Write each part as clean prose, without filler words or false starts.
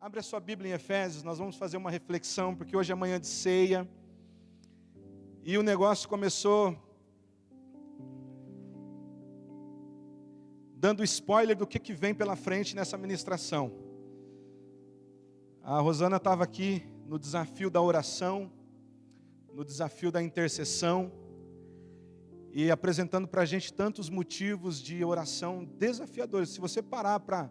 Abre a sua Bíblia em Efésios, nós vamos fazer uma reflexão, porque hoje é manhã de ceia. E o negócio começou dando spoiler do que vem pela frente nessa ministração. A Rosana estava aqui no desafio da oração, no desafio da intercessão, e apresentando para a gente tantos motivos de oração desafiadores. Se você parar para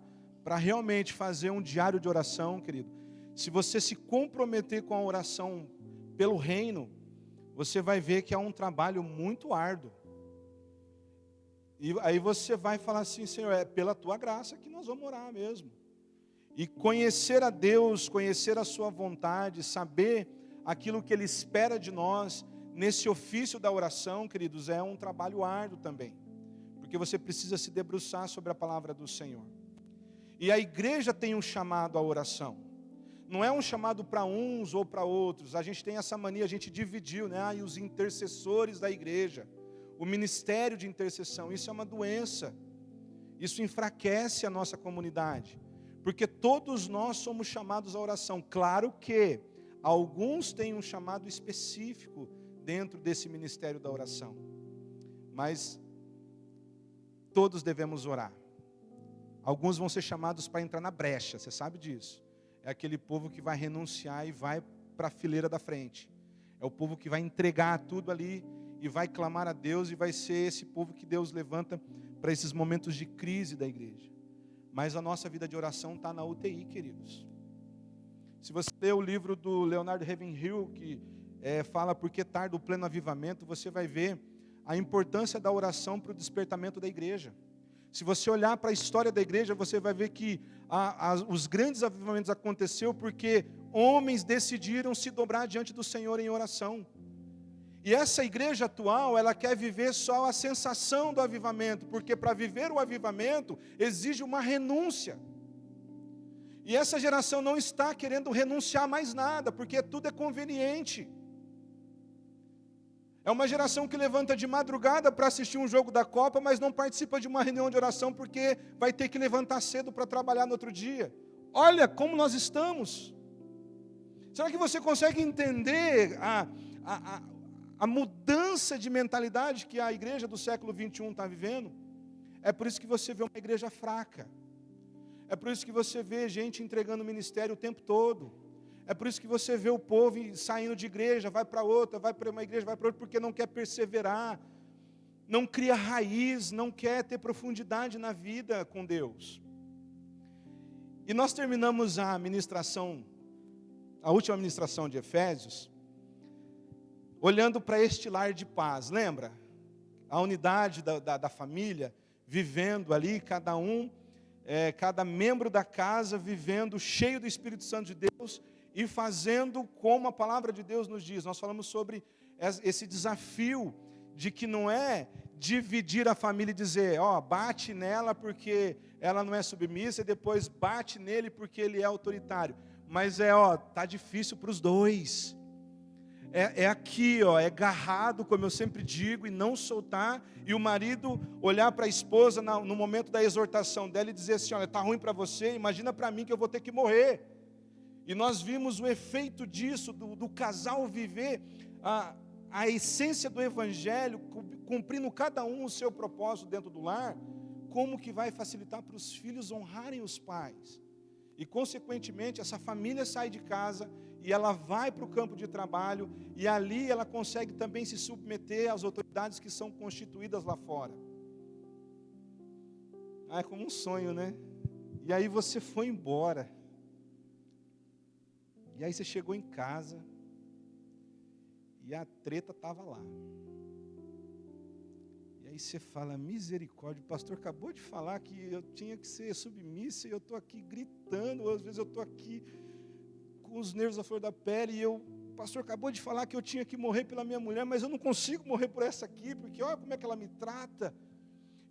realmente fazer um diário de oração, querido, se você se comprometer com a oração pelo reino, você vai ver que é um trabalho muito árduo. E aí você vai falar assim: Senhor, é pela tua graça que nós vamos orar mesmo. E conhecer a Deus, conhecer a sua vontade, saber aquilo que Ele espera de nós, nesse ofício da oração, queridos, é um trabalho árduo também. Porque você precisa se debruçar sobre a palavra do Senhor. E a igreja tem um chamado à oração. Não é um chamado para uns ou para outros. A gente tem essa mania, a gente dividiu, né? E os intercessores da igreja, o ministério de intercessão, isso é uma doença. Isso enfraquece a nossa comunidade. Porque todos nós somos chamados à oração. Claro que alguns têm um chamado específico dentro desse ministério da oração. Mas todos devemos orar. Alguns vão ser chamados para entrar na brecha, você sabe disso. É aquele povo que vai renunciar e vai para a fileira da frente. É o povo que vai entregar tudo ali e vai clamar a Deus, e vai ser esse povo que Deus levanta para esses momentos de crise da igreja. Mas a nossa vida de oração está na UTI, queridos. Se você ler o livro do Leonard Ravenhill, que fala por que tarda o pleno avivamento, você vai ver a importância da oração para o despertamento da igreja. Se você olhar para a história da igreja, você vai ver que os grandes avivamentos aconteceram porque homens decidiram se dobrar diante do Senhor em oração. E essa igreja atual, ela quer viver só a sensação do avivamento, porque para viver o avivamento exige uma renúncia. E essa geração não está querendo renunciar mais nada, porque tudo é conveniente. É uma geração que levanta de madrugada para assistir um jogo da Copa, mas não participa de uma reunião de oração porque vai ter que levantar cedo para trabalhar no outro dia. Olha como nós estamos. Será que você consegue entender a mudança de mentalidade que a igreja do século 21 está vivendo? É por isso que você vê uma igreja fraca. É por isso que você vê gente entregando ministério o tempo todo. É por isso que você vê o povo saindo de igreja, vai para outra, vai para uma igreja, vai para outra, porque não quer perseverar, não cria raiz, não quer ter profundidade na vida com Deus. E nós terminamos a última ministração de Efésios, olhando para este lar de paz, lembra? A unidade da família, vivendo ali, cada membro da casa vivendo cheio do Espírito Santo de Deus, e fazendo como a palavra de Deus nos diz. Nós falamos sobre esse desafio de que não é dividir a família e dizer, bate nela porque ela não é submissa, e depois bate nele porque ele é autoritário. Mas tá difícil para os dois. É aqui, é agarrado, como eu sempre digo, e não soltar, e o marido olhar para a esposa no momento da exortação dela e dizer assim: olha, está ruim para você, imagina para mim que eu vou ter que morrer. E nós vimos o efeito disso, do casal viver a essência do evangelho, cumprindo cada um o seu propósito dentro do lar, como que vai facilitar para os filhos honrarem os pais. E consequentemente essa família sai de casa e ela vai para o campo de trabalho, e ali ela consegue também se submeter às autoridades que são constituídas lá fora. É como um sonho, né? E aí você foi embora. E aí você chegou em casa e a treta estava lá. E aí você fala: misericórdia, o pastor acabou de falar que eu tinha que ser submissa, e eu estou aqui gritando, às vezes eu estou aqui com os nervos à flor da pele, o pastor acabou de falar que eu tinha que morrer pela minha mulher, mas eu não consigo morrer por essa aqui, porque olha como é que ela me trata.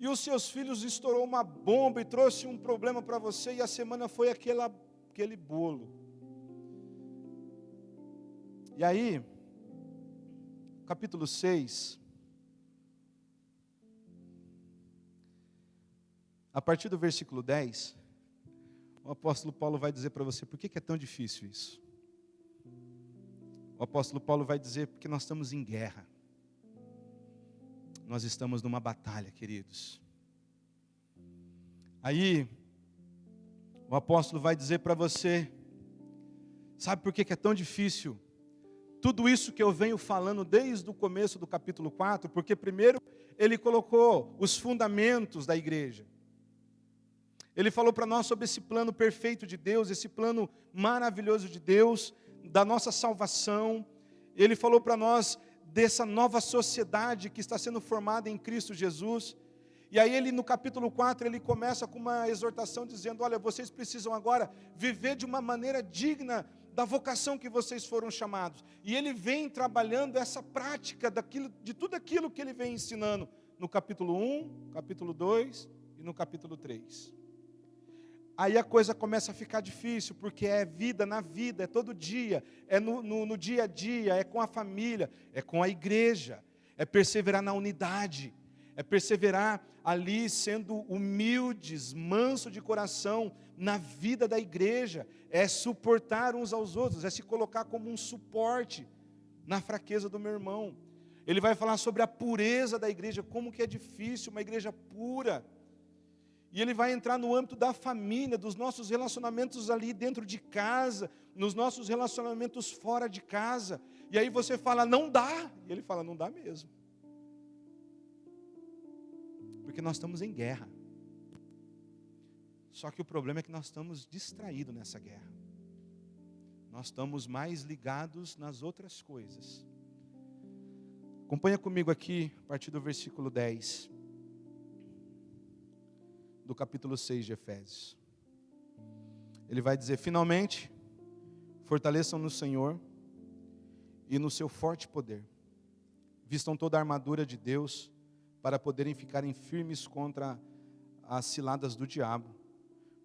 E os seus filhos estourou uma bomba e trouxe um problema para você, e a semana foi aquele bolo. E aí, capítulo 6, a partir do versículo 10, O apóstolo Paulo vai dizer para você, por que é tão difícil isso? O apóstolo Paulo vai dizer, porque nós estamos em guerra. Nós estamos numa batalha, queridos. Aí, o apóstolo vai dizer para você, sabe por que é tão difícil? Tudo isso que eu venho falando desde o começo do capítulo 4, porque primeiro ele colocou os fundamentos da igreja. Ele falou para nós sobre esse plano perfeito de Deus, esse plano maravilhoso de Deus, da nossa salvação. Ele falou para nós dessa nova sociedade que está sendo formada em Cristo Jesus. E aí ele no capítulo 4, ele começa com uma exortação dizendo, olha, vocês precisam agora viver de uma maneira digna da vocação que vocês foram chamados. E ele vem trabalhando essa prática de tudo aquilo que ele vem ensinando no capítulo 1, capítulo 2 e no capítulo 3. Aí a coisa começa a ficar difícil, porque é vida na vida, é todo dia, é no dia a dia, é com a família, é com a igreja, é perseverar na unidade, é perseverar ali sendo humildes, manso de coração na vida da igreja, é suportar uns aos outros, é se colocar como um suporte na fraqueza do meu irmão. Ele vai falar sobre a pureza da igreja, como que é difícil uma igreja pura. E ele vai entrar no âmbito da família, dos nossos relacionamentos ali dentro de casa, nos nossos relacionamentos fora de casa. E aí você fala, não dá. E ele fala, não dá mesmo. Porque nós estamos em guerra. Só que o problema é que nós estamos distraídos nessa guerra. Nós estamos mais ligados nas outras coisas. Acompanha comigo aqui, a partir do versículo 10. Do capítulo 6 de Efésios. Ele vai dizer, finalmente, fortaleçam no Senhor e no seu forte poder. Vistam toda a armadura de Deus para poderem ficarem firmes contra as ciladas do diabo,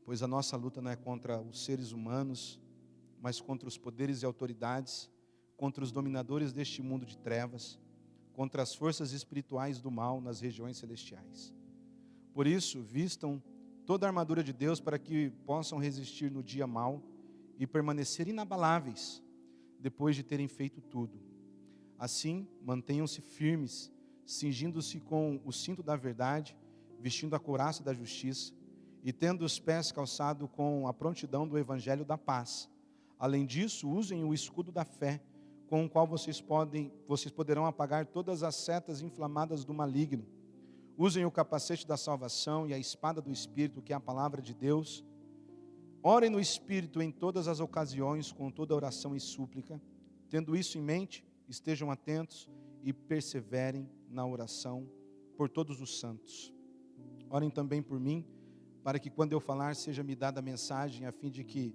pois a nossa luta não é contra os seres humanos, mas contra os poderes e autoridades, contra os dominadores deste mundo de trevas, contra as forças espirituais do mal nas regiões celestiais. Por isso, vistam toda a armadura de Deus para que possam resistir no dia mau e permanecer inabaláveis, depois de terem feito tudo. Assim, mantenham-se firmes, cingindo-se com o cinto da verdade, vestindo a couraça da justiça, e tendo os pés calçados com a prontidão do evangelho da paz. Além disso, usem o escudo da fé, com o qual vocês poderão apagar todas as setas inflamadas do maligno. Usem o capacete da salvação e a espada do Espírito, que é a palavra de Deus. Orem no Espírito em todas as ocasiões, com toda oração e súplica. Tendo isso em mente, estejam atentos e perseverem na oração por todos os santos. Orem também por mim, para que quando eu falar, seja-me dada a mensagem, a fim de que,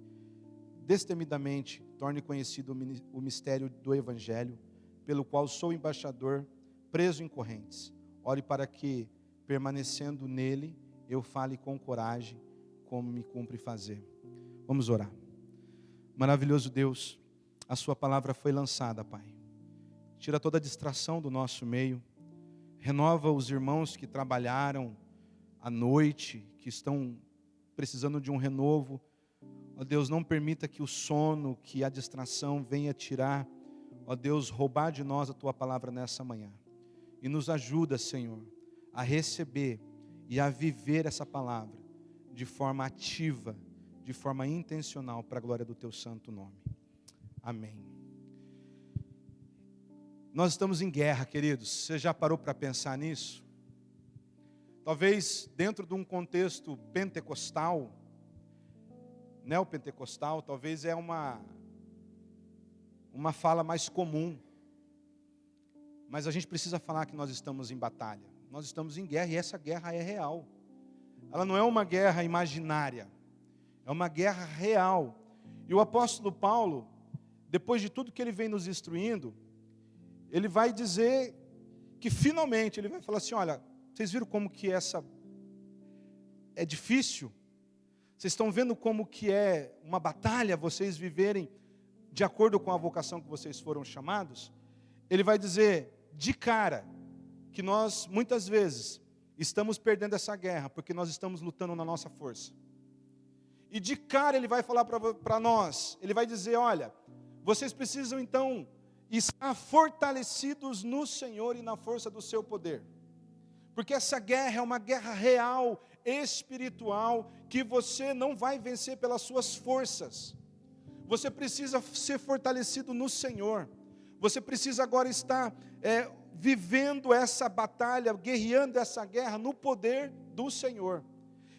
destemidamente, torne conhecido o mistério do Evangelho, pelo qual sou embaixador, preso em correntes. Ore para que, permanecendo nele, eu fale com coragem, como me cumpre fazer. Vamos orar. Maravilhoso Deus, a sua palavra foi lançada, Pai. Tira toda a distração do nosso meio. Renova os irmãos que trabalharam à noite, que estão precisando de um renovo. Ó Deus, não permita que o sono, que a distração venha tirar, ó Deus, roubar de nós a tua palavra nessa manhã. E nos ajuda, Senhor, a receber e a viver essa palavra de forma ativa, de forma intencional, para a glória do teu santo nome. Amém. Nós estamos em guerra, queridos. Você já parou para pensar nisso? Talvez dentro de um contexto pentecostal, neopentecostal, talvez é uma fala mais comum. Mas a gente precisa falar que nós estamos em batalha. Nós estamos em guerra e essa guerra é real. Ela não é uma guerra imaginária. É uma guerra real. E o apóstolo Paulo, depois de tudo que ele vem nos instruindo, ele vai dizer que finalmente, ele vai falar assim, olha, vocês viram como que essa é difícil? Vocês estão vendo como que é uma batalha vocês viverem de acordo com a vocação que vocês foram chamados? Ele vai dizer de cara que nós muitas vezes estamos perdendo essa guerra porque nós estamos lutando na nossa força. E de cara ele vai falar para nós, ele vai dizer, olha, vocês precisam então estar fortalecidos no Senhor e na força do seu poder. Porque essa guerra é uma guerra real, espiritual, que você não vai vencer pelas suas forças. Você precisa ser fortalecido no Senhor. Você precisa agora estar vivendo essa batalha, guerreando essa guerra no poder do Senhor.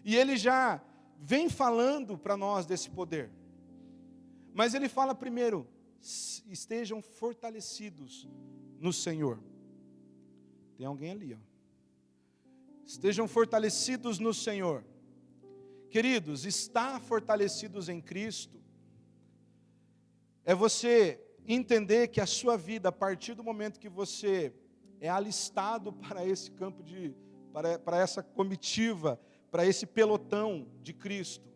E ele já vem falando para nós desse poder. Mas ele fala primeiro, estejam fortalecidos no Senhor. Tem alguém ali, ó. Estejam fortalecidos no Senhor. Queridos, estar fortalecidos em Cristo é você entender que a sua vida, a partir do momento que você é alistado para esse campo para essa comitiva, para esse pelotão de Cristo,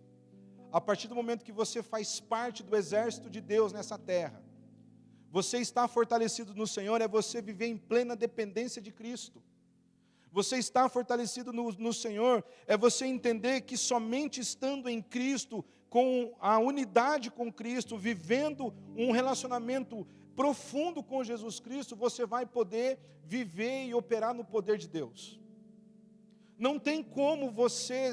a partir do momento que você faz parte do exército de Deus nessa terra, você está fortalecido no Senhor, é você viver em plena dependência de Cristo. Você está fortalecido no Senhor, é você entender que somente estando em Cristo, com a unidade com Cristo, vivendo um relacionamento profundo com Jesus Cristo, você vai poder viver e operar no poder de Deus. Não tem como você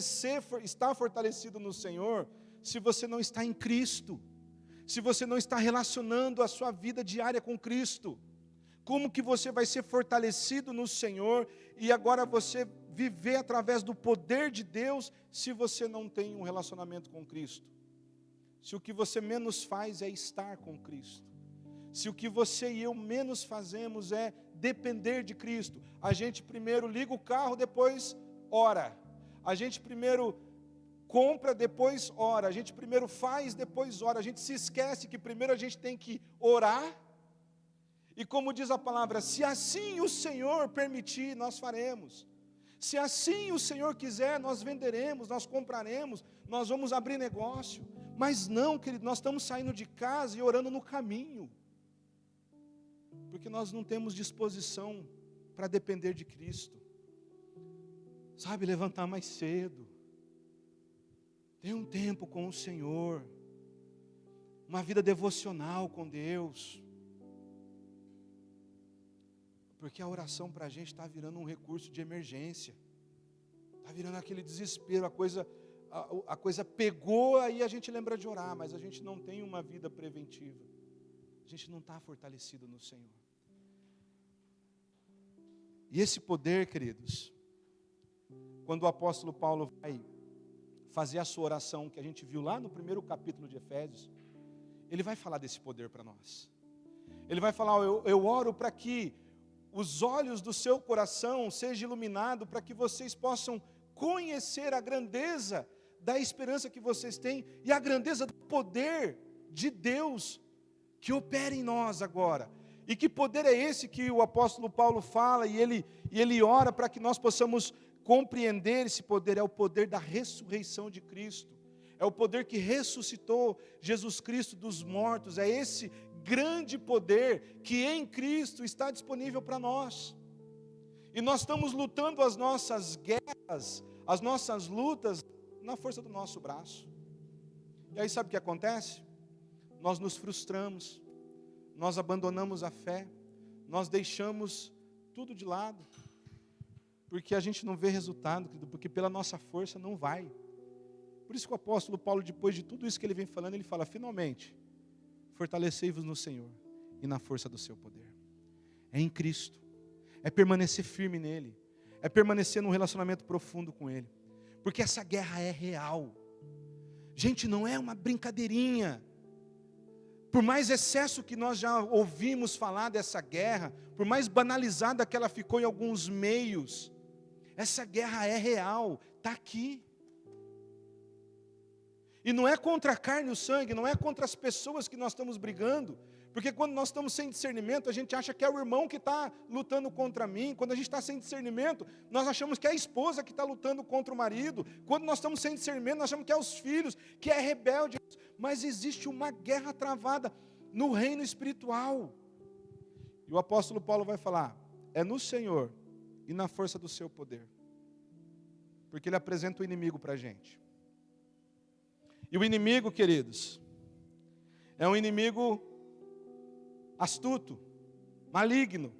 estar fortalecido no Senhor, se você não está em Cristo, se você não está relacionando a sua vida diária com Cristo. Como que você vai ser fortalecido no Senhor e agora você viver através do poder de Deus se você não tem um relacionamento com Cristo? Se o que você menos faz é estar com Cristo. Se o que você e eu menos fazemos é depender de Cristo. A gente primeiro liga o carro, depois ora. A gente primeiro compra, depois ora. A gente primeiro faz, depois ora. A gente se esquece que primeiro a gente tem que orar. E como diz a palavra, se assim o Senhor permitir, nós faremos. Se assim o Senhor quiser, nós venderemos, nós compraremos, nós vamos abrir negócio. Mas não, querido, nós estamos saindo de casa e orando no caminho. Porque nós não temos disposição para depender de Cristo. Sabe, levantar mais cedo. Ter um tempo com o Senhor. Uma vida devocional com Deus. Porque a oração para a gente está virando um recurso de emergência. Está virando aquele desespero, a coisa pegou, aí a gente lembra de orar, mas a gente não tem uma vida preventiva. A gente não está fortalecido no Senhor. E esse poder, queridos, quando o apóstolo Paulo vai fazer a sua oração, que a gente viu lá no primeiro capítulo de Efésios, ele vai falar desse poder para nós. Ele vai falar, eu oro para que os olhos do seu coração sejam iluminados, para que vocês possam conhecer a grandeza da esperança que vocês têm, e a grandeza do poder de Deus, que opera em nós agora. E que poder é esse que o apóstolo Paulo fala, e ele ora para que nós possamos compreender esse poder? É o poder da ressurreição de Cristo, é o poder que ressuscitou Jesus Cristo dos mortos, é esse grande poder que em Cristo está disponível para nós. E nós estamos lutando as nossas guerras, as nossas lutas, na força do nosso braço. E aí sabe o que acontece? Nós nos frustramos, nós abandonamos a fé, nós deixamos tudo de lado, porque a gente não vê resultado, porque pela nossa força não vai. Por isso que o apóstolo Paulo, depois de tudo isso que ele vem falando, ele fala, finalmente, fortalecei-vos no Senhor e na força do seu poder. É em Cristo, é permanecer firme nele, é permanecer num relacionamento profundo com ele, porque essa guerra é real. Gente, não é uma brincadeirinha. Por mais excesso que nós já ouvimos falar dessa guerra, por mais banalizada que ela ficou em alguns meios, essa guerra é real, está aqui. E não é contra a carne e o sangue, não é contra as pessoas que nós estamos brigando, porque quando nós estamos sem discernimento, a gente acha que é o irmão que está lutando contra mim. Quando a gente está sem discernimento, nós achamos que é a esposa que está lutando contra o marido. Quando nós estamos sem discernimento, nós achamos que é os filhos, que é rebelde. Mas existe uma guerra travada no reino espiritual. E o apóstolo Paulo vai falar, é no Senhor e na força do seu poder. Porque ele apresenta o inimigo para a gente. E o inimigo, queridos, é um inimigo astuto, maligno,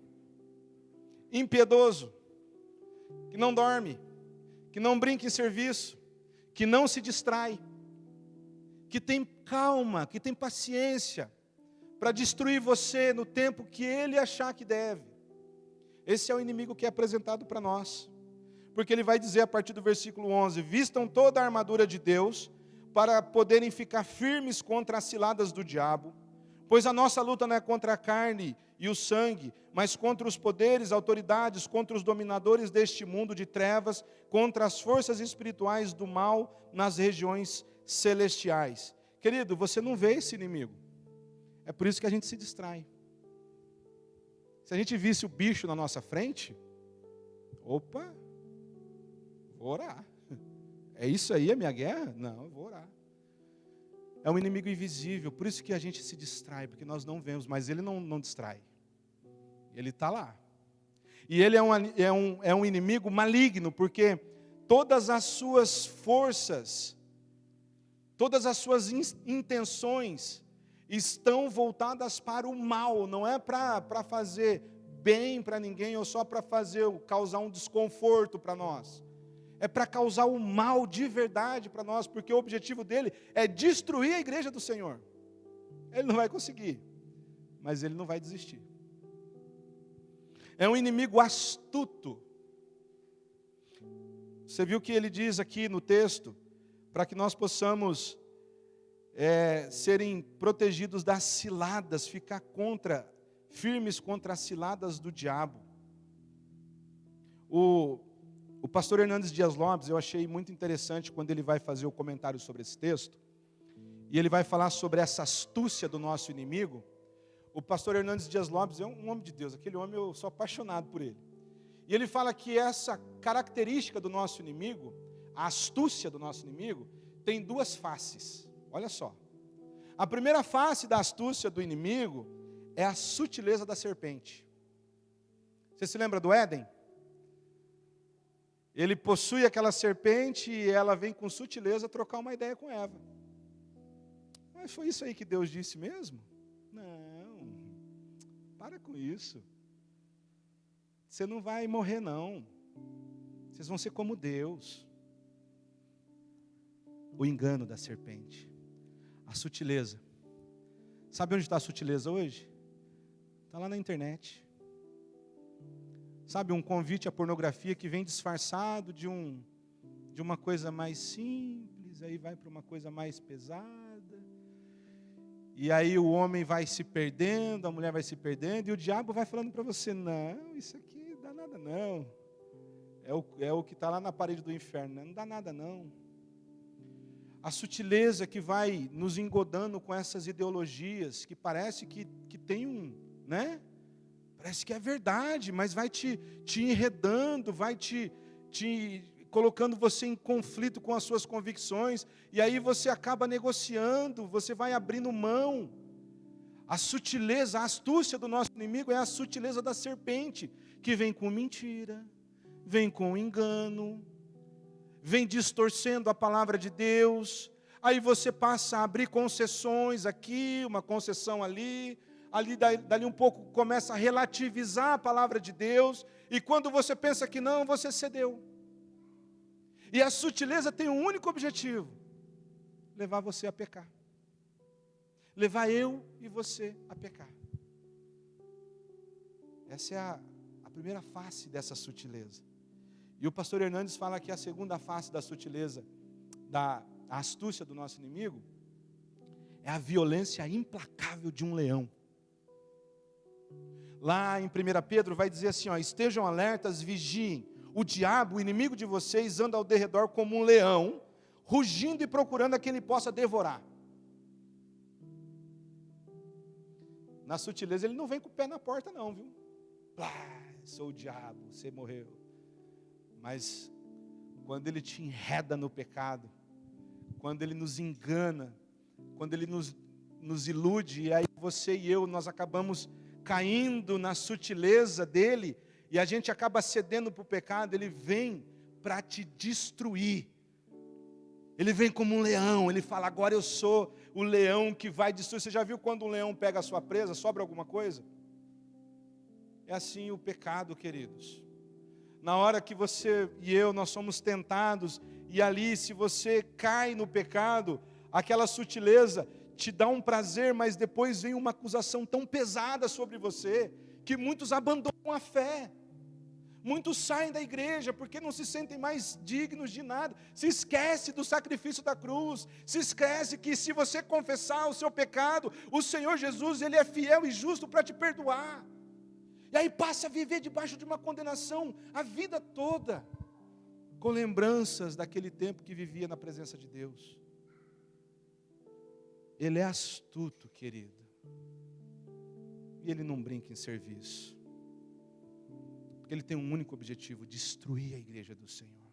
impiedoso, que não dorme, que não brinca em serviço, que não se distrai, que tem calma, que tem paciência para destruir você no tempo que ele achar que deve. Esse é o inimigo que é apresentado para nós. Porque ele vai dizer a partir do versículo 11: vistam toda a armadura de Deus para poderem ficar firmes contra as ciladas do diabo, pois a nossa luta não é contra a carne e o sangue, mas contra os poderes, autoridades, contra os dominadores deste mundo de trevas, contra as forças espirituais do mal nas regiões celestiais. Querido, você não vê esse inimigo. É por isso que a gente se distrai. Se a gente visse o bicho na nossa frente, opa, vou orar. É isso aí a minha guerra? Não, eu vou orar. É um inimigo invisível, por isso que a gente se distrai, porque nós não vemos, mas ele não distrai. Ele está lá. E ele é um inimigo maligno, porque todas as suas forças, todas as suas intenções estão voltadas para o mal, não é para fazer bem para ninguém, ou só para causar um desconforto para nós. É para causar o mal de verdade para nós, porque o objetivo dele é destruir a igreja do Senhor. Ele não vai conseguir, mas ele não vai desistir. É um inimigo astuto. Você viu que ele diz aqui no texto, para que nós possamos serem protegidos das ciladas, ficar firmes contra as ciladas do diabo. O pastor Hernandes Dias Lopes, eu achei muito interessante quando ele vai fazer o comentário sobre esse texto, e ele vai falar sobre essa astúcia do nosso inimigo. O pastor Hernandes Dias Lopes é um homem de Deus, aquele homem eu sou apaixonado por ele. E ele fala que essa característica do nosso inimigo, a astúcia do nosso inimigo, tem duas faces. Olha só. A primeira face da astúcia do inimigo é a sutileza da serpente. Você se lembra do Éden? Ele possui aquela serpente e ela vem com sutileza trocar uma ideia com Eva. Mas foi isso aí que Deus disse mesmo? Não, para com isso. Você não vai morrer não. Vocês vão ser como Deus. O engano da serpente. A sutileza. Sabe onde está a sutileza hoje? Está lá na internet. Sabe, um convite à pornografia que vem disfarçado de uma coisa mais simples, aí vai para uma coisa mais pesada. E aí o homem vai se perdendo, a mulher vai se perdendo, e o diabo vai falando para você, não, isso aqui não dá nada não. É o que está lá na parede do inferno, não dá nada não. A sutileza que vai nos engodando com essas ideologias, que parece que tem né? Parece que é verdade, mas vai te enredando, vai te colocando você em conflito com as suas convicções, e aí você acaba negociando, você vai abrindo mão. A sutileza, a astúcia do nosso inimigo é a sutileza da serpente, que vem com mentira, vem com engano, vem distorcendo a palavra de Deus. Aí você passa a abrir concessões aqui, uma concessão ali dali um pouco começa a relativizar a palavra de Deus, e quando você pensa que não, você cedeu. E a sutileza tem um único objetivo: levar você a pecar. Levar eu e você a pecar. Essa é a primeira face dessa sutileza. E o pastor Hernandes fala que a segunda face da sutileza, da astúcia do nosso inimigo, é a violência implacável de um leão. Lá em 1 Pedro vai dizer assim, estejam alertas, vigiem. O diabo, o inimigo de vocês, anda ao derredor como um leão, rugindo e procurando a quem ele possa devorar. Na sutileza ele não vem com o pé na porta não, viu? Sou o diabo, você morreu. Mas quando ele te enreda no pecado, quando ele nos engana, quando ele nos ilude, e aí você e eu, nós acabamos caindo na sutileza dele, e a gente acaba cedendo para o pecado, ele vem para te destruir. Ele vem como um leão, ele fala, agora eu sou o leão que vai destruir. Você já viu quando um leão pega a sua presa, sobra alguma coisa? É assim o pecado, queridos. Na hora que você e eu, nós somos tentados, e ali se você cai no pecado, aquela sutileza te dá um prazer, mas depois vem uma acusação tão pesada sobre você, que muitos abandonam a fé. Muitos saem da igreja porque não se sentem mais dignos de nada. Se esquece do sacrifício da cruz. Se esquece que se você confessar o seu pecado, o Senhor Jesus, Ele é fiel e justo para te perdoar. E aí passa a viver debaixo de uma condenação a vida toda, com lembranças daquele tempo que vivia na presença de Deus. Ele é astuto, querido. E Ele não brinca em serviço. Ele tem um único objetivo: destruir a igreja do Senhor.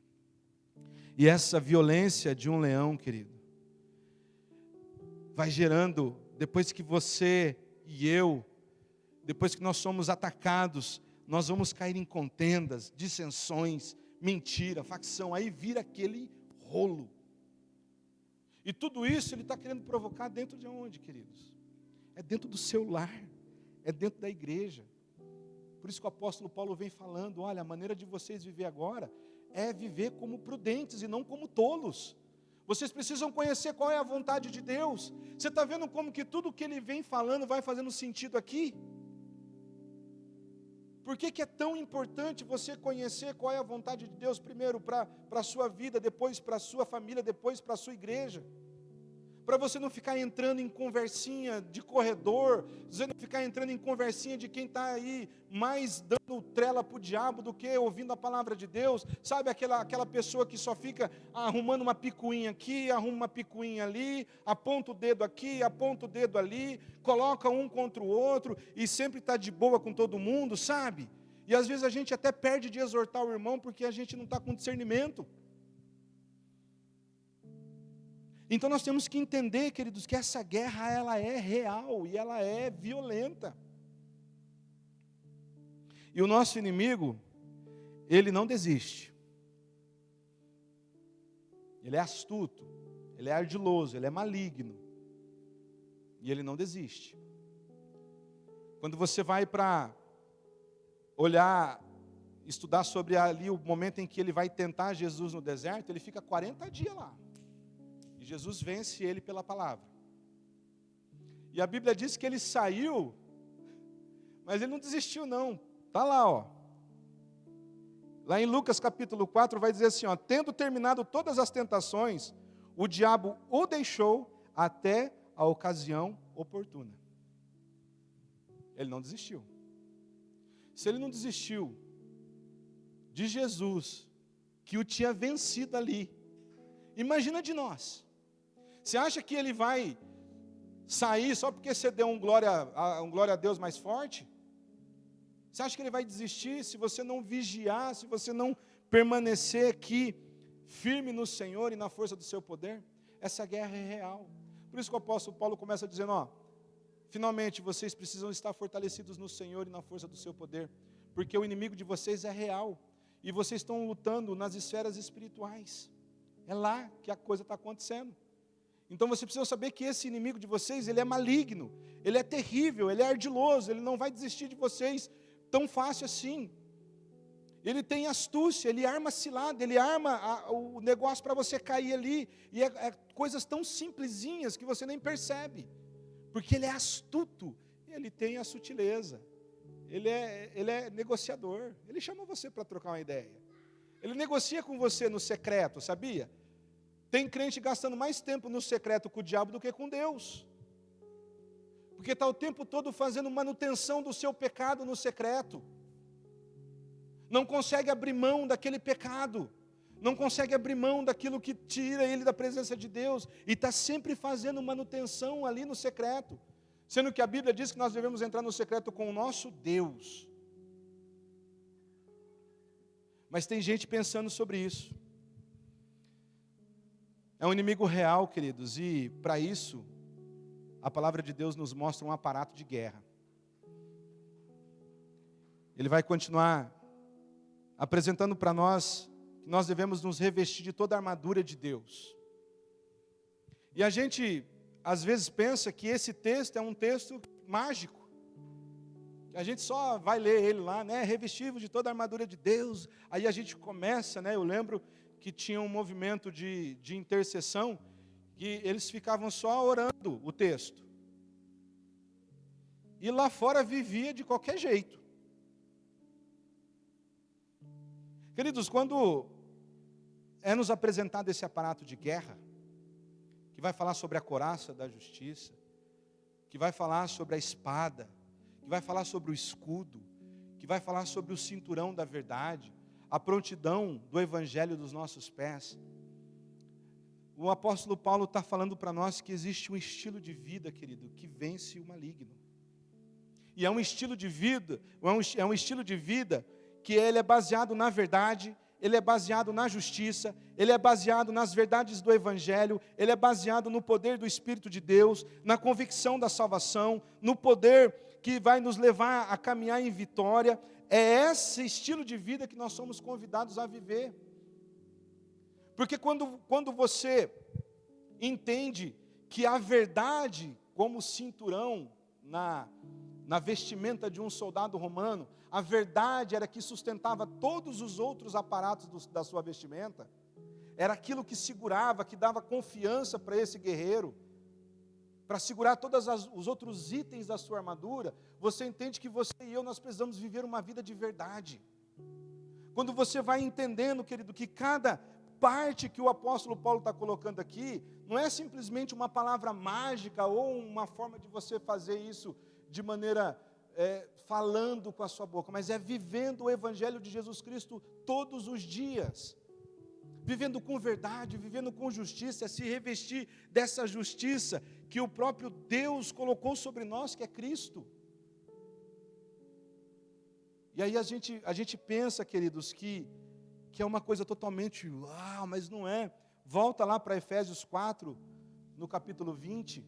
E essa violência de um leão, querido, vai gerando, depois que você e eu, depois que nós somos atacados, nós vamos cair em contendas, dissensões, mentira, facção, aí vira aquele rolo. E tudo isso ele está querendo provocar dentro de onde, queridos? É dentro do seu lar, é dentro da igreja. Por isso que o apóstolo Paulo vem falando, olha, a maneira de vocês viver agora é viver como prudentes e não como tolos. Vocês precisam conhecer qual é a vontade de Deus. Você está vendo como que tudo que ele vem falando vai fazendo sentido aqui? Por que é tão importante você conhecer qual é a vontade de Deus, primeiro para a sua vida, depois para a sua família, depois para a sua igreja? Para você não ficar entrando em conversinha de corredor, você não ficar entrando em conversinha de quem está aí mais dando trela para o diabo do que ouvindo a palavra de Deus. Sabe aquela pessoa que só fica arrumando uma picuinha aqui, arruma uma picuinha ali, aponta o dedo aqui, aponta o dedo ali, coloca um contra o outro e sempre está de boa com todo mundo, sabe? E às vezes a gente até perde de exortar o irmão porque a gente não está com discernimento. Então nós temos que entender, queridos, que essa guerra ela é real e ela é violenta. E o nosso inimigo, ele não desiste. Ele é astuto, ele é ardiloso, ele é maligno. E ele não desiste. Quando você vai para olhar, estudar sobre ali o momento em que ele vai tentar Jesus no deserto, ele fica 40 dias lá. Jesus vence ele pela palavra. E a Bíblia diz que ele saiu, mas ele não desistiu não. Está lá, ó. Lá em Lucas capítulo 4 vai dizer assim, ó, tendo terminado todas as tentações, o diabo o deixou até a ocasião oportuna. Ele não desistiu. Se ele não desistiu de Jesus, que o tinha vencido ali, imagina de nós. Você acha que ele vai sair só porque você deu um glória a Deus mais forte? Você acha que ele vai desistir se você não vigiar, se você não permanecer aqui firme no Senhor e na força do seu poder? Essa guerra é real. Por isso que o apóstolo Paulo começa dizendo, ó, finalmente vocês precisam estar fortalecidos no Senhor e na força do seu poder, porque o inimigo de vocês é real e vocês estão lutando nas esferas espirituais. É lá que a coisa está acontecendo. Então você precisa saber que esse inimigo de vocês, ele é maligno, ele é terrível, ele é ardiloso, ele não vai desistir de vocês tão fácil assim. Ele tem astúcia, ele arma cilada, ele arma o negócio para você cair ali, e é coisas tão simplesinhas que você nem percebe, porque ele é astuto, ele tem a sutileza, ele é negociador, ele chama você para trocar uma ideia, ele negocia com você no secreto, sabia? Tem crente gastando mais tempo no secreto com o diabo do que com Deus. Porque está o tempo todo fazendo manutenção do seu pecado no secreto. Não consegue abrir mão daquele pecado. Não consegue abrir mão daquilo que tira ele da presença de Deus. E está sempre fazendo manutenção ali no secreto. Sendo que a Bíblia diz que nós devemos entrar no secreto com o nosso Deus. Mas tem gente pensando sobre isso. É um inimigo real, queridos, e para isso, a palavra de Deus nos mostra um aparato de guerra. Ele vai continuar apresentando para nós que nós devemos nos revestir de toda a armadura de Deus. E a gente, às vezes, pensa que esse texto é um texto mágico. A gente só vai ler ele lá, né? Revestível de toda a armadura de Deus. Aí a gente começa, né? Eu lembro que tinha um movimento de intercessão, que eles ficavam só orando o texto. E lá fora vivia de qualquer jeito. Queridos, quando é nos apresentado esse aparato de guerra, que vai falar sobre a couraça da justiça, que vai falar sobre a espada, que vai falar sobre o escudo, que vai falar sobre o cinturão da verdade, a prontidão do evangelho dos nossos pés. O apóstolo Paulo está falando para nós que existe um estilo de vida, querido, que vence o maligno. E é um estilo de vida, é um estilo de vida que ele é baseado na verdade, ele é baseado na justiça, ele é baseado nas verdades do Evangelho, ele é baseado no poder do Espírito de Deus, na convicção da salvação, no poder que vai nos levar a caminhar em vitória. É esse estilo de vida que nós somos convidados a viver. Porque quando você entende que a verdade, como cinturão na vestimenta de um soldado romano, a verdade era que sustentava todos os outros aparatos da sua vestimenta, era aquilo que segurava, que dava confiança para esse guerreiro, para segurar todos os outros itens da sua armadura. Você entende que você e eu, nós precisamos viver uma vida de verdade. Quando você vai entendendo, querido, que cada parte que o apóstolo Paulo está colocando aqui, não é simplesmente uma palavra mágica ou uma forma de você fazer isso de maneira falando com a sua boca, mas é vivendo o evangelho de Jesus Cristo todos os dias, vivendo com verdade, vivendo com justiça, se revestir dessa justiça que o próprio Deus colocou sobre nós, que é Cristo. E aí a gente pensa, queridos, que é uma coisa totalmente, mas não é. Volta lá para Efésios 4, no capítulo 20,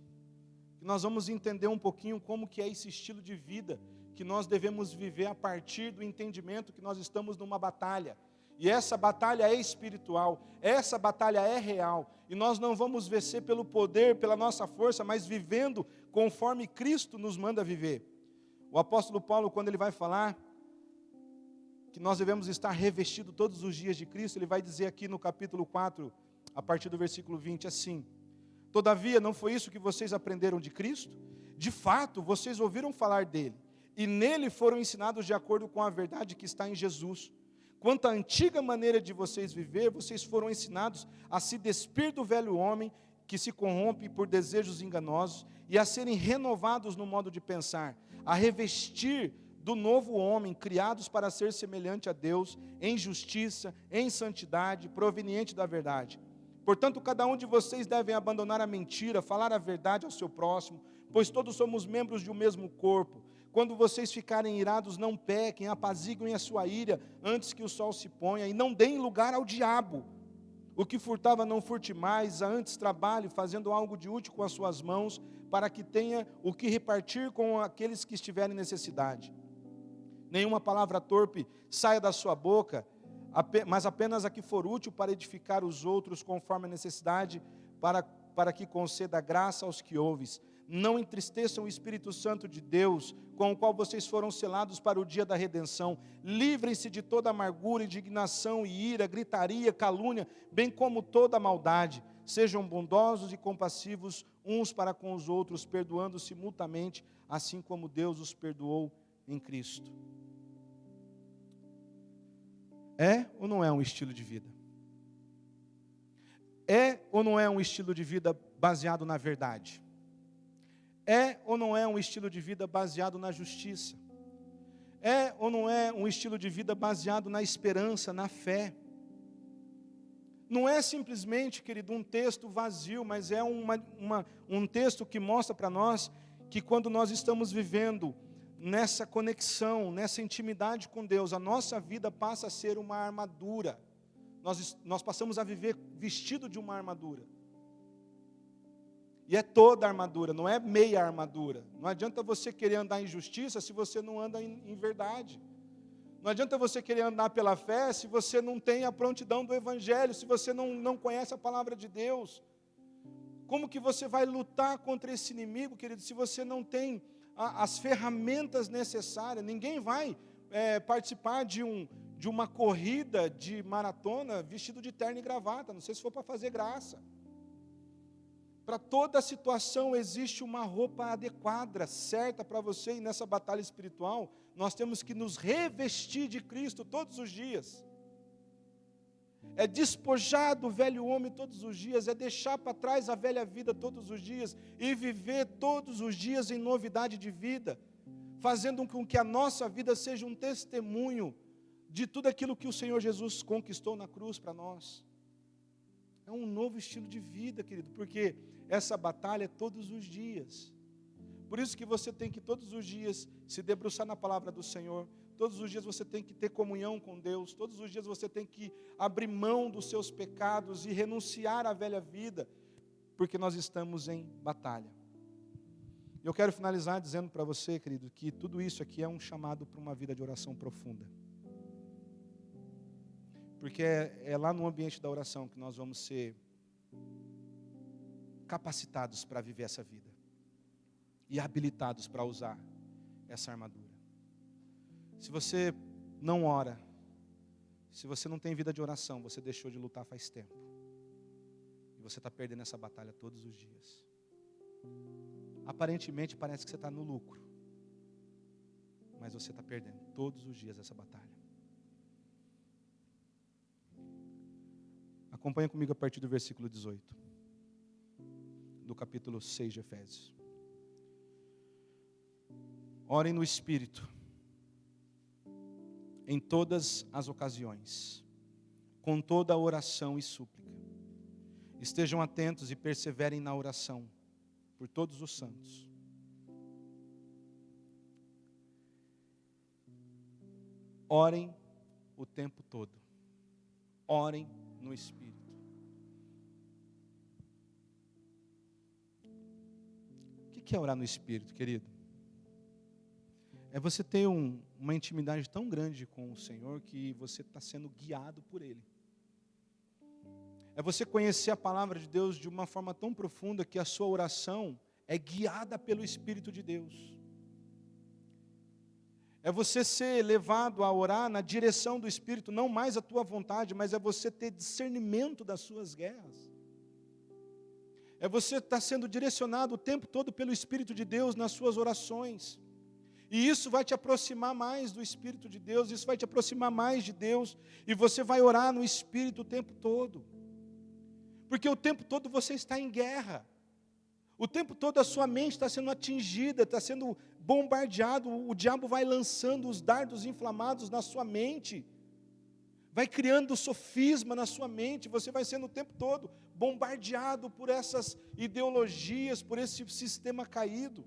que nós vamos entender um pouquinho como que é esse estilo de vida que nós devemos viver a partir do entendimento que nós estamos numa batalha. E essa batalha é espiritual, essa batalha é real, e nós não vamos vencer pelo poder, pela nossa força, mas vivendo conforme Cristo nos manda viver. O apóstolo Paulo, quando ele vai falar que nós devemos estar revestidos todos os dias de Cristo, ele vai dizer aqui no capítulo 4, a partir do versículo 20, assim: todavia, não foi isso que vocês aprenderam de Cristo? De fato, vocês ouviram falar dele, e nele foram ensinados de acordo com a verdade que está em Jesus. Quanto à antiga maneira de vocês viver, vocês foram ensinados a se despir do velho homem que se corrompe por desejos enganosos e a serem renovados no modo de pensar, a revestir do novo homem, criados para ser semelhante a Deus, em justiça, em santidade, proveniente da verdade. Portanto, cada um de vocês deve abandonar a mentira, falar a verdade ao seu próximo, pois todos somos membros de um mesmo corpo. Quando vocês ficarem irados, não pequem, apaziguem a sua ira antes que o sol se ponha, e não deem lugar ao diabo. O que furtava não furte mais, antes trabalhe, fazendo algo de útil com as suas mãos, para que tenha o que repartir com aqueles que estiverem em necessidade. Nenhuma palavra torpe saia da sua boca, mas apenas a que for útil para edificar os outros, conforme a necessidade, para que conceda graça aos que ouves. Não entristeçam o Espírito Santo de Deus, com o qual vocês foram selados para o dia da redenção. Livrem-se de toda amargura, indignação e ira, gritaria, calúnia, bem como toda maldade. Sejam bondosos e compassivos uns para com os outros, perdoando-se mutuamente, assim como Deus os perdoou em Cristo. É ou não é um estilo de vida? É ou não é um estilo de vida baseado na verdade? É ou não é um estilo de vida baseado na justiça? É ou não é um estilo de vida baseado na esperança, na fé? Não é simplesmente, querido, um texto vazio, mas é um texto que mostra para nós que quando nós estamos vivendo nessa conexão, nessa intimidade com Deus, a nossa vida passa a ser uma armadura. Nós passamos a viver vestido de uma armadura. E é toda a armadura, não é meia armadura. Não adianta você querer andar em justiça se você não anda em verdade. Não adianta você querer andar pela fé se você não tem a prontidão do Evangelho, se você não conhece a palavra de Deus. Como que você vai lutar contra esse inimigo, querido, se você não tem as ferramentas necessárias? Ninguém vai participar de uma corrida de maratona vestido de terno e gravata, não sei se for para fazer graça. Para toda situação existe uma roupa adequada, certa para você, e nessa batalha espiritual, nós temos que nos revestir de Cristo todos os dias. É despojar do velho homem todos os dias, é deixar para trás a velha vida todos os dias, e viver todos os dias em novidade de vida, fazendo com que a nossa vida seja um testemunho de tudo aquilo que o Senhor Jesus conquistou na cruz para nós. É um novo estilo de vida, querido, porque essa batalha é todos os dias. Por isso que você tem que todos os dias se debruçar na palavra do Senhor, todos os dias você tem que ter comunhão com Deus, todos os dias você tem que abrir mão dos seus pecados e renunciar à velha vida, porque nós estamos em batalha. Eu quero finalizar dizendo para você, querido, que tudo isso aqui é um chamado para uma vida de oração profunda. Porque é lá no ambiente da oração que nós vamos ser capacitados para viver essa vida e habilitados para usar essa armadura. Se você não ora, se você não tem vida de oração, você deixou de lutar faz tempo. E você está perdendo essa batalha todos os dias. Aparentemente parece que você está no lucro, mas você está perdendo todos os dias essa batalha. Acompanha comigo a partir do versículo 18, do capítulo 6 de Efésios. Orem no Espírito, em todas as ocasiões, com toda a oração e súplica. Estejam atentos e perseverem na oração, por todos os santos. Orem o tempo todo. Orem no Espírito. O que é orar no Espírito, querido? É você ter uma intimidade tão grande com o Senhor que você está sendo guiado por Ele. É você conhecer a palavra de Deus de uma forma tão profunda que a sua oração é guiada pelo Espírito de Deus. É você ser levado a orar na direção do Espírito, não mais a tua vontade, mas é você ter discernimento das suas guerras. É você estar sendo direcionado o tempo todo pelo Espírito de Deus nas suas orações. E isso vai te aproximar mais do Espírito de Deus, isso vai te aproximar mais de Deus, e você vai orar no Espírito o tempo todo. Porque o tempo todo você está em guerra. O tempo todo a sua mente está sendo atingida, está sendo bombardeado, o diabo vai lançando os dardos inflamados na sua mente, vai criando sofisma na sua mente, você vai sendo o tempo todo bombardeado por essas ideologias, por esse sistema caído.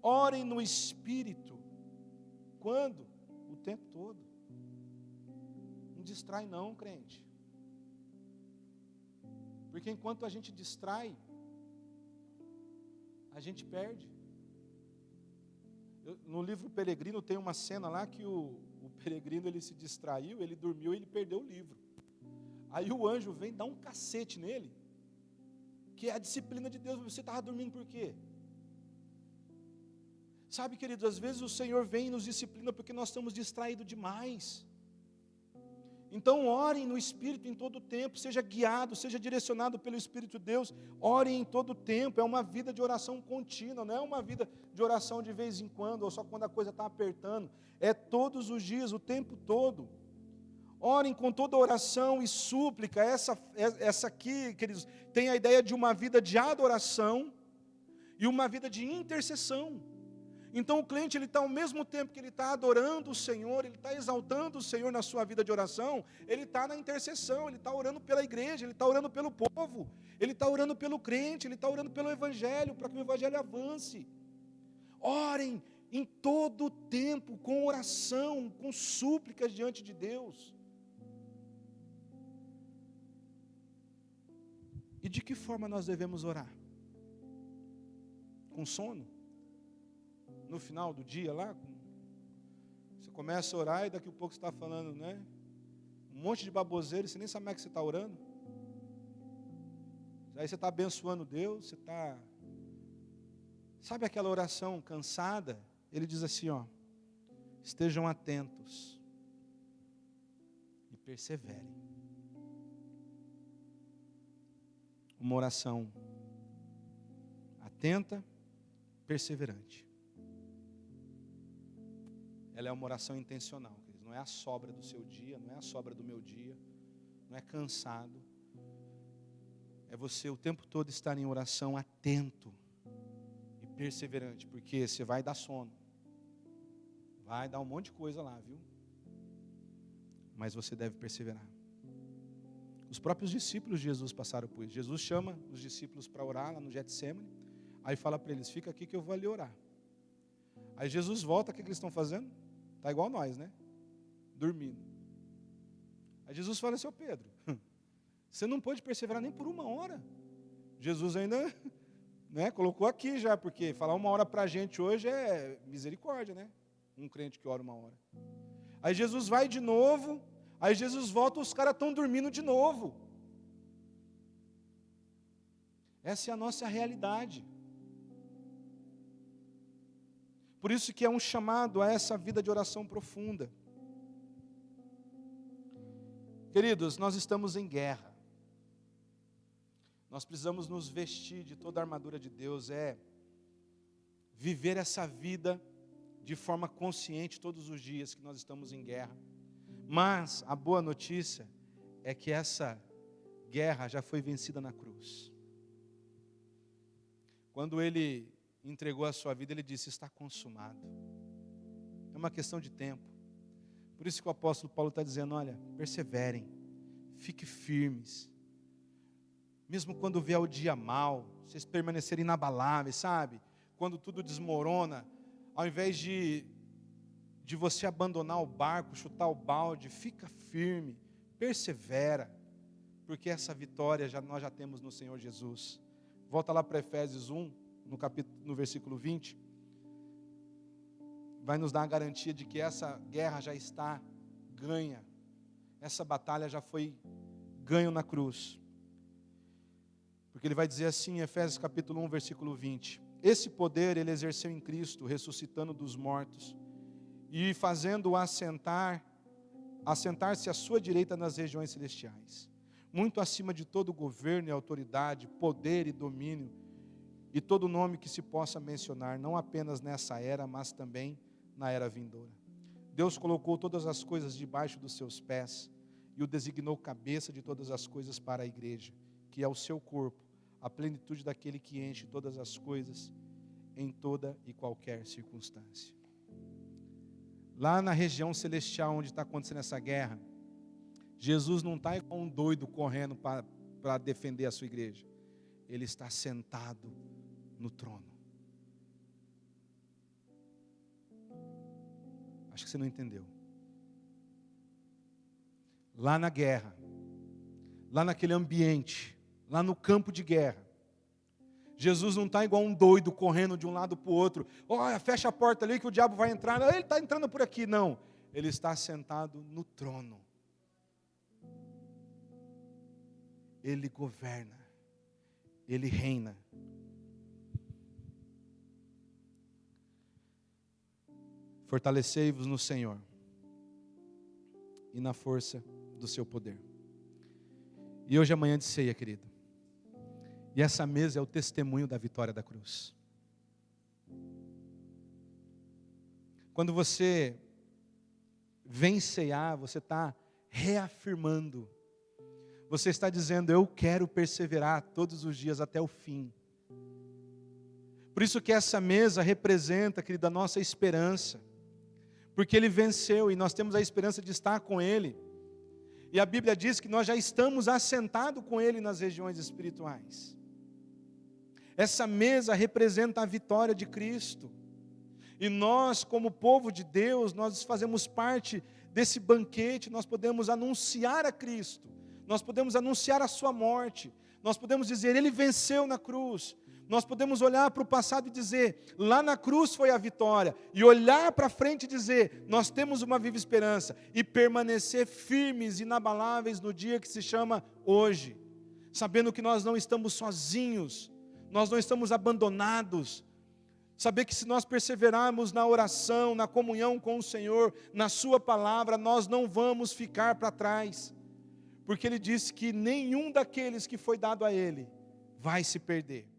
Orem no Espírito. Quando? O tempo todo. Não distrai não, crente. Porque enquanto a gente distrai, a gente perde. No livro Peregrino tem uma cena lá que o peregrino ele se distraiu, ele dormiu e ele perdeu o livro. Aí o anjo vem dar um cacete nele, que é a disciplina de Deus. Você estava dormindo por quê? Sabe, queridos, às vezes o Senhor vem e nos disciplina porque nós estamos distraídos demais. Então orem no Espírito em todo o tempo, seja guiado, seja direcionado pelo Espírito de Deus, orem em todo o tempo. É uma vida de oração contínua, não é uma vida de oração de vez em quando, ou só quando a coisa está apertando, é todos os dias, o tempo todo. Orem com toda oração e súplica. Essa aqui, queridos, tem a ideia de uma vida de adoração e uma vida de intercessão. Então o crente, ele está ao mesmo tempo que ele está adorando o Senhor, ele está exaltando o Senhor na sua vida de oração, ele está na intercessão, ele está orando pela igreja, ele está orando pelo povo, ele está orando pelo crente, ele está orando pelo Evangelho, para que o Evangelho avance. Orem em todo o tempo, com oração, com súplicas diante de Deus. E de que forma nós devemos orar? Com sono? No final do dia lá, você começa a orar e daqui a pouco você está falando, né? Um monte de baboseira, você nem sabe como é que você está orando. Aí você está abençoando Deus, você está... Sabe aquela oração cansada? Ele diz assim, ó, estejam atentos e perseverem. Uma oração atenta, perseverante. Ela é uma oração intencional, não é a sobra do seu dia, não é a sobra do meu dia, não é cansado. É você o tempo todo estar em oração atento e perseverante, porque você vai dar sono, vai dar um monte de coisa lá, viu? Mas você deve perseverar. Os próprios discípulos de Jesus passaram por isso. Jesus chama os discípulos para orar lá no Getsêmani, aí fala para eles, fica aqui que eu vou ali orar. Aí Jesus volta, o que eles estão fazendo? Está igual nós, né? Dormindo. Aí Jesus fala assim, ô Pedro, você não pode perseverar nem por 1 hora. Jesus ainda, né, colocou aqui já, porque falar 1 hora para a gente hoje é misericórdia, né? Um crente que ora 1 hora. Aí Jesus vai de novo, aí Jesus volta, os caras estão dormindo de novo. Essa é a nossa realidade. Por isso que é um chamado a essa vida de oração profunda. Queridos, nós estamos em guerra. Nós precisamos nos vestir de toda a armadura de Deus, viver essa vida de forma consciente todos os dias que nós estamos em guerra. Mas a boa notícia é que essa guerra já foi vencida na cruz. Quando ele entregou a sua vida, ele disse, está consumado. É uma questão de tempo. Por isso que o apóstolo Paulo está dizendo, olha, perseverem, fiquem firmes. Mesmo quando vier o dia mal, vocês permanecerem inabaláveis, sabe? Quando tudo desmorona, ao invés de você abandonar o barco, chutar o balde, fica firme, persevera, porque essa vitória nós já temos no Senhor Jesus. Volta lá para Efésios 1, no versículo 20, vai nos dar a garantia de que essa guerra já está ganha, essa batalha já foi ganha na cruz, porque ele vai dizer assim, Efésios capítulo 1, versículo 20, esse poder ele exerceu em Cristo, ressuscitando dos mortos, e fazendo-o assentar-se à sua direita nas regiões celestiais, muito acima de todo governo e autoridade, poder e domínio, e todo nome que se possa mencionar, não apenas nessa era, mas também na era vindoura. Deus colocou todas as coisas debaixo dos seus pés, e o designou cabeça de todas as coisas para a igreja, que é o seu corpo, a plenitude daquele que enche todas as coisas, em toda e qualquer circunstância. Lá na região celestial, onde está acontecendo essa guerra, Jesus não está igual um doido correndo para defender a sua igreja. Ele está sentado no trono. Acho que você não entendeu. Lá na guerra, lá naquele ambiente, lá no campo de guerra, Jesus não está igual um doido correndo de um lado para o outro. Olha, fecha a porta ali que o diabo vai entrar. Ele está entrando por aqui. Não, ele está sentado no trono. Ele governa, ele reina. Fortalecei-vos no Senhor e na força do seu poder. E hoje é manhã de ceia, querido. E essa mesa é o testemunho da vitória da cruz. Quando você vem ceiar, você está reafirmando. Você está dizendo, eu quero perseverar todos os dias até o fim. Por isso que essa mesa representa, querido, a nossa esperança. Porque Ele venceu e nós temos a esperança de estar com Ele. E a Bíblia diz que nós já estamos assentados com Ele nas regiões espirituais. Essa mesa representa a vitória de Cristo. E nós, como povo de Deus, nós fazemos parte desse banquete, nós podemos anunciar a Cristo, nós podemos anunciar a sua morte, nós podemos dizer, Ele venceu na cruz. Nós podemos olhar para o passado e dizer, lá na cruz foi a vitória, e olhar para frente e dizer, nós temos uma viva esperança, e permanecer firmes, inabaláveis no dia que se chama hoje. sabendo que nós não estamos sozinhos, nós não estamos abandonados. Saber que se nós perseverarmos na oração, na comunhão com o Senhor, na sua palavra, nós não vamos ficar para trás. Porque Ele disse que nenhum daqueles que foi dado a Ele vai se perder.